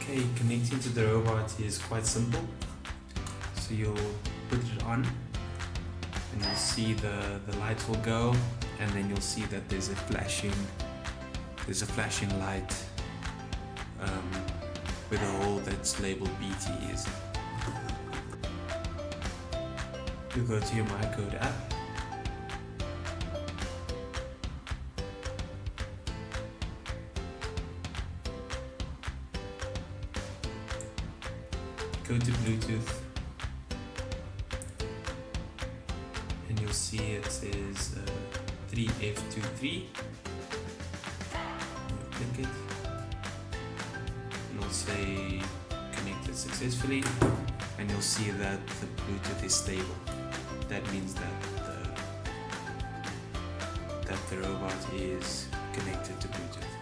Okay, connecting to the robot is quite simple. So you'll put it on and you'll see the light will go, and then you'll see that there's a flashing light with a hole that's labeled BT is. You go to your MiiRo app. Go to Bluetooth and you'll see it says 3F23. Click it and it'll say connected successfully, and you'll see that the Bluetooth is stable. That means that the robot is connected to Bluetooth.